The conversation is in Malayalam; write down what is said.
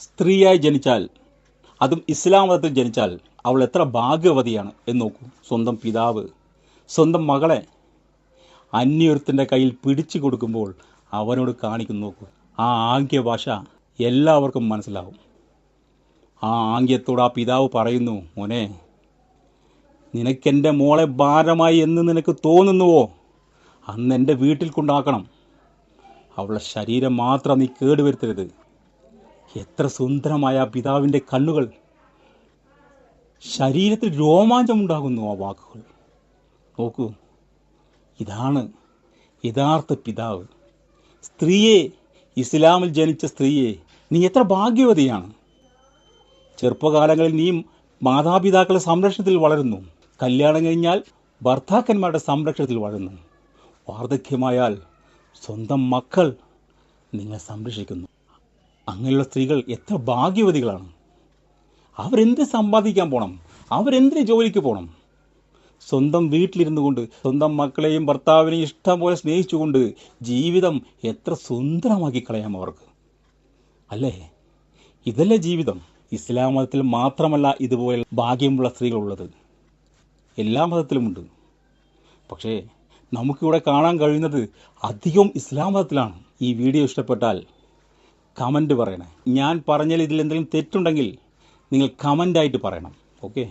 സ്ത്രീയായി ജനിച്ചാൽ, അതും ഇസ്ലാം മതത്തിൽ ജനിച്ചാൽ അവൾ എത്ര ഭാഗ്യവതിയാണ് എന്ന് നോക്കൂ. സ്വന്തം പിതാവ് സ്വന്തം മകളെ അന്യൊരുത്തിൻ്റെ കയ്യിൽ പിടിച്ചു കൊടുക്കുമ്പോൾ അവനോട് കാണിക്കുന്നു നോക്കൂ. ആ ആംഗ്യ ഭാഷ എല്ലാവർക്കും മനസ്സിലാവും. ആ ആംഗ്യത്തോട് ആ പിതാവ് പറയുന്നു, മോനെ, നിനക്കെൻ്റെ മോളെ ഭാരമായി എന്ന് നിനക്ക് തോന്നുന്നുവോ, അന്ന് എൻ്റെ വീട്ടിൽ കൊണ്ടാക്കണം. അവളുടെ ശരീരം മാത്രം നീ കേടുവരുത്തരുത്. എത്ര സുന്ദരമായ ആ പിതാവിൻ്റെ കണ്ണുകൾ! ശരീരത്തിൽ രോമാഞ്ചമുണ്ടാകുന്നു ആ വാക്കുകൾ. നോക്കൂ, ഇതാണ് യഥാർത്ഥ പിതാവ്. സ്ത്രീയെ, ഇസ്ലാമിൽ ജനിച്ച സ്ത്രീയെ, നീ എത്ര ഭാഗ്യവതിയാണ്. ചെറുപ്പകാലങ്ങളിൽ നീ മാതാപിതാക്കളുടെ സംരക്ഷണത്തിൽ വളരുന്നു. കല്യാണം കഴിഞ്ഞാൽ ഭർത്താക്കന്മാരുടെ സംരക്ഷണത്തിൽ വളരുന്നു. വാർദ്ധക്യമായാൽ സ്വന്തം മക്കൾ നിങ്ങളെ സംരക്ഷിക്കുന്നു. അങ്ങനെയുള്ള സ്ത്രീകൾ എത്ര ഭാഗ്യവതികളാണ്. അവരെന്ത് സമ്പാദിക്കാൻ പോകണം? അവരെന്തിന് ജോലിക്ക് പോകണം? സ്വന്തം വീട്ടിലിരുന്നു കൊണ്ട് സ്വന്തം മക്കളെയും ഭർത്താവിനെയും ഇഷ്ടം പോലെ സ്നേഹിച്ചുകൊണ്ട് ജീവിതം എത്ര സുന്ദരമാക്കി കളയാം അവർക്ക്, അല്ലേ? ഇതല്ലേ ജീവിതം? ഇസ്ലാം മതത്തിൽ മാത്രമല്ല ഇതുപോലെ ഭാഗ്യമുള്ള സ്ത്രീകളുള്ളത്, എല്ലാ മതത്തിലുമുണ്ട്. പക്ഷേ നമുക്കിവിടെ കാണാൻ കഴിയുന്നത് അധികം ഇസ്ലാം മതത്തിലാണ്. ഈ വീഡിയോ ഇഷ്ടപ്പെട്ടാൽ കമൻറ്റ് പറയണേ. ഞാൻ പറഞ്ഞാൽ ഇതിൽ എന്തെങ്കിലും തെറ്റുണ്ടെങ്കിൽ നിങ്ങൾ കമൻ്റായിട്ട് പറയണം. ഓക്കെ.